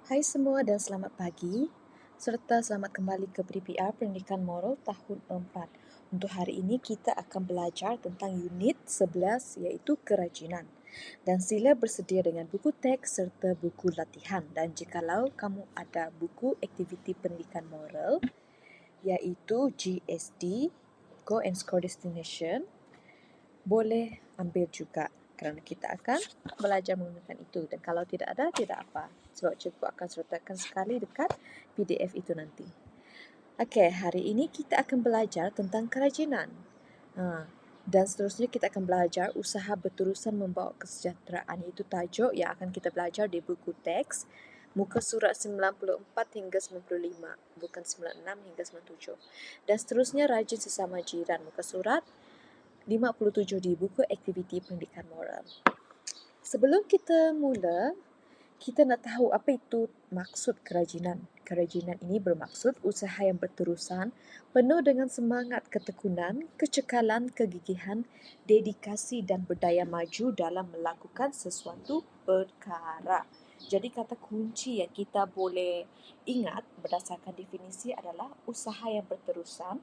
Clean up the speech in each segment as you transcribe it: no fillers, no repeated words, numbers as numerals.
Hai semua dan selamat pagi, serta selamat kembali ke PDPR Pendidikan Moral tahun 4. Untuk hari ini kita akan belajar tentang unit 11 iaitu kerajinan. Dan sila bersedia dengan buku teks serta buku latihan. Dan jikalau kamu ada buku aktiviti pendidikan moral iaitu GSD, Go and Score Destination, boleh ambil juga kerana kita akan belajar menggunakan itu. Dan kalau tidak ada, tidak apa. Sebab cikgu akan sertakan sekali dekat PDF itu nanti. Okey, hari ini kita akan belajar tentang kerajinan. Dan seterusnya kita akan belajar usaha berterusan membawa kesejahteraan. Itu tajuk yang akan kita belajar di buku teks. Muka surat 94 hingga 95. Bukan 96 hingga 97. Dan seterusnya rajin sesama jiran. Muka surat 57 di buku aktiviti pendidikan moral. Sebelum kita mula, kita nak tahu apa itu maksud kerajinan. Kerajinan ini bermaksud usaha yang berterusan, penuh dengan semangat ketekunan, kecekalan, kegigihan, dedikasi dan berdaya maju dalam melakukan sesuatu perkara. Jadi kata kunci yang kita boleh ingat berdasarkan definisi adalah usaha yang berterusan,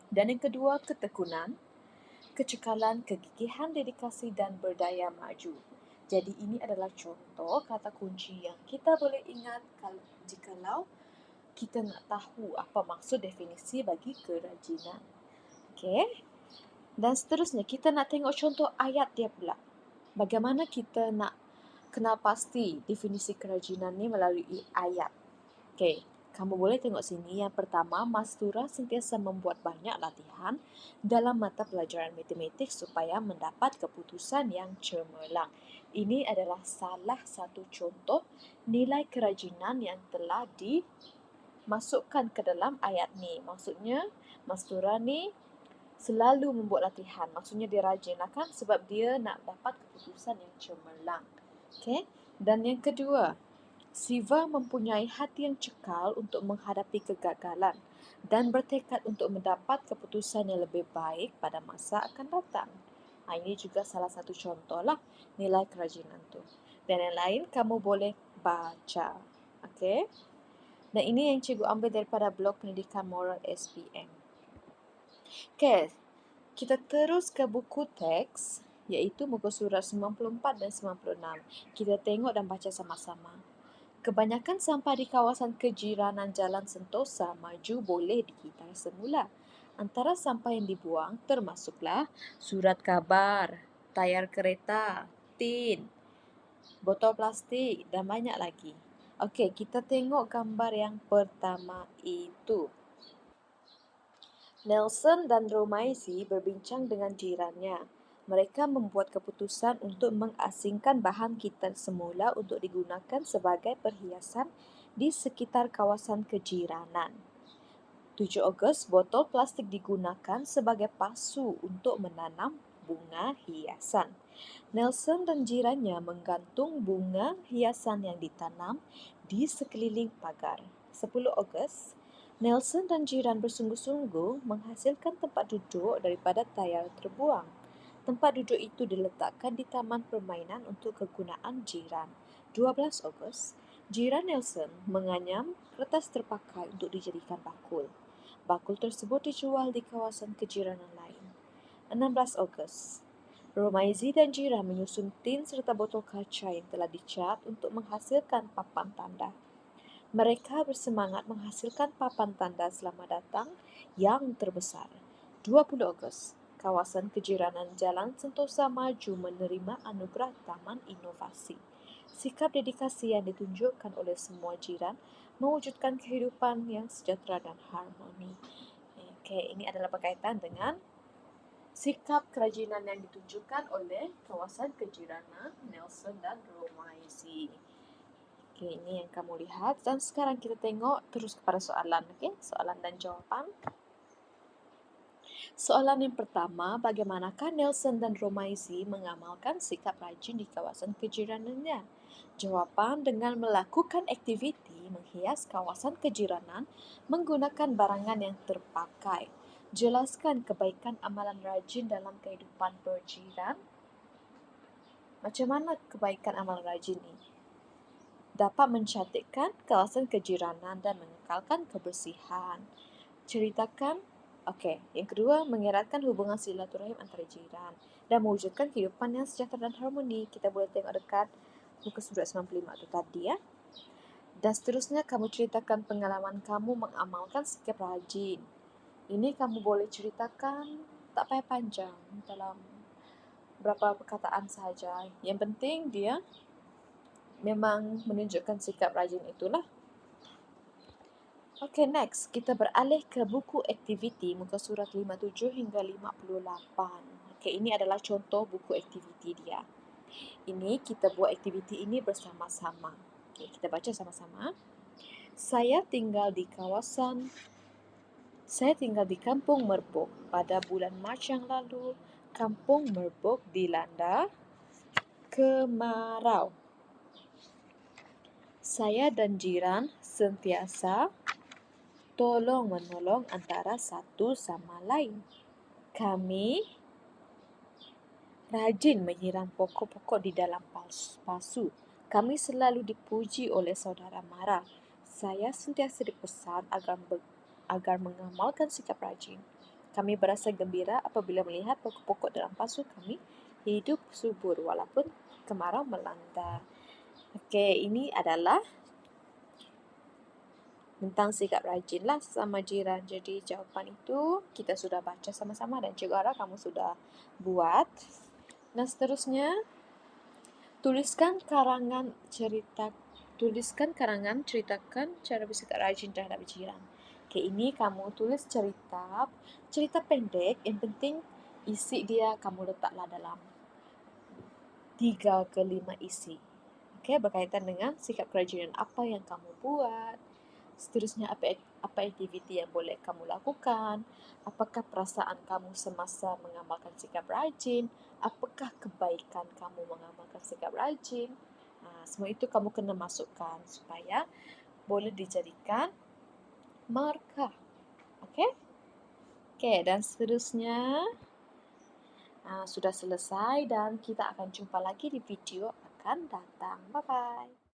dan yang kedua ketekunan, kecekalan, kegigihan, dedikasi dan berdaya maju. Jadi ini adalah contoh kata kunci yang kita boleh ingat jikalau kita nak tahu apa maksud definisi bagi kerajinan. Okey. Dan seterusnya kita nak tengok contoh ayat dia pula. Bagaimana kita nak kenal pasti definisi kerajinan ni melalui ayat. Okey. Kamu boleh tengok sini. Yang pertama, Mastura sentiasa membuat banyak latihan dalam mata pelajaran matematik supaya mendapat keputusan yang cemerlang. Ini adalah salah satu contoh nilai kerajinan yang telah dimasukkan ke dalam ayat ni. Maksudnya, Mastura ni selalu membuat latihan. Maksudnya dia rajin lah kan sebab dia nak dapat keputusan yang cemerlang. Okey. Dan yang kedua, Siva mempunyai hati yang cekal untuk menghadapi kegagalan dan bertekad untuk mendapat keputusan yang lebih baik pada masa akan datang. Ini juga salah satu contohlah nilai kerajinan tu. Dan yang lain kamu boleh baca. Okey? Dan ini yang cikgu ambil daripada blog Pendidikan Moral SPM. Okey, kita terus ke buku teks iaitu muka surat 94 dan 96. Kita tengok dan baca sama-sama. Kebanyakan sampah di kawasan kejiranan Jalan Sentosa Maju boleh dikitar semula. Antara sampah yang dibuang termasuklah surat khabar, tayar kereta, tin, botol plastik dan banyak lagi. Okey, kita tengok gambar yang pertama itu. Nelson dan Romaisi berbincang dengan jirannya. Mereka membuat keputusan untuk mengasingkan bahan kitar semula untuk digunakan sebagai perhiasan di sekitar kawasan kejiranan. 7 Ogos, botol plastik digunakan sebagai pasu untuk menanam bunga hiasan. Nelson dan jirannya menggantung bunga hiasan yang ditanam di sekeliling pagar. 10 Ogos, Nelson dan jiran bersungguh-sungguh menghasilkan tempat duduk daripada tayar terbuang. Tempat duduk itu diletakkan di taman permainan untuk kegunaan jiran. 12 Ogos, jiran Nelson menganyam kertas terpakai untuk dijadikan bakul. Bakul tersebut dijual di kawasan kejiranan lain. 16 Ogos, Romaizi dan jiran menyusun tin serta botol kaca yang telah dicat untuk menghasilkan papan tanda. Mereka bersemangat menghasilkan papan tanda selamat datang yang terbesar. 20 Ogos, kawasan kejiranan Jalan Sentosa Maju menerima anugerah Taman Inovasi. Sikap dedikasi yang ditunjukkan oleh semua jiran mewujudkan kehidupan yang sejahtera dan harmoni. Okey, ini adalah berkaitan dengan sikap kerajinan yang ditunjukkan oleh kawasan kejiranan Nelson dan Romaisi. Okey, ini yang kamu lihat. Dan sekarang kita tengok terus kepada soalan. Okey, soalan dan jawapan. Soalan yang pertama, bagaimanakah Nelson dan Romaisi mengamalkan sikap rajin di kawasan kejiranannya? Jawapan, dengan melakukan aktiviti menghias kawasan kejiranan menggunakan barangan yang terpakai. Jelaskan kebaikan amalan rajin dalam kehidupan berjiran. Macam mana kebaikan amalan rajin ini? dapat mencantikkan kawasan kejiranan dan mengekalkan kebersihan. Ceritakan, yang kedua, mengeratkan hubungan silaturahim antara jiran dan mewujudkan kehidupan yang sejahtera dan harmoni. Kita boleh tengok dekat muka surat 95 tu tadi ya. Dan seterusnya, kamu ceritakan pengalaman kamu mengamalkan sikap rajin. Ini kamu boleh ceritakan tak payah panjang, dalam berapa perkataan sahaja. Yang penting dia memang menunjukkan sikap rajin itulah. Okay, next. Kita beralih ke buku aktiviti muka surat 57 hingga 58. Okay, ini adalah contoh buku aktiviti dia. Ini kita buat aktiviti ini bersama-sama. Okay, kita baca sama-sama. Saya tinggal di Kampung Merbok. Pada bulan Mac yang lalu, Kampung Merbok dilanda kemarau. Saya dan jiran sentiasa tolong-menolong antara satu sama lain. Kami rajin menyiram pokok-pokok di dalam pasu. Kami selalu dipuji oleh saudara mara. Saya sentiasa dipesan agar mengamalkan sikap rajin. Kami berasa gembira apabila melihat pokok-pokok dalam pasu kami hidup subur walaupun kemarau melanda. Okey, ini adalah tentang sikap rajin lah sama jiran. Jadi jawapan itu kita sudah baca sama-sama dan Cikgu harap kamu sudah buat. Dan seterusnya, tuliskan karangan ceritakan cara bersikap rajin terhadap jiran. Okey, ini kamu tulis cerita pendek, yang penting isi dia kamu letaklah dalam 3 ke 5 isi. Okey, berkaitan dengan sikap kerajinan apa yang kamu buat. Seterusnya, apa aktiviti yang boleh kamu lakukan? Apakah perasaan kamu semasa mengamalkan sikap rajin? Apakah kebaikan kamu mengamalkan sikap rajin? Semua itu kamu kena masukkan supaya boleh dijadikan markah. Okey? Okey, dan seterusnya sudah selesai dan kita akan jumpa lagi di video akan datang. Bye-bye.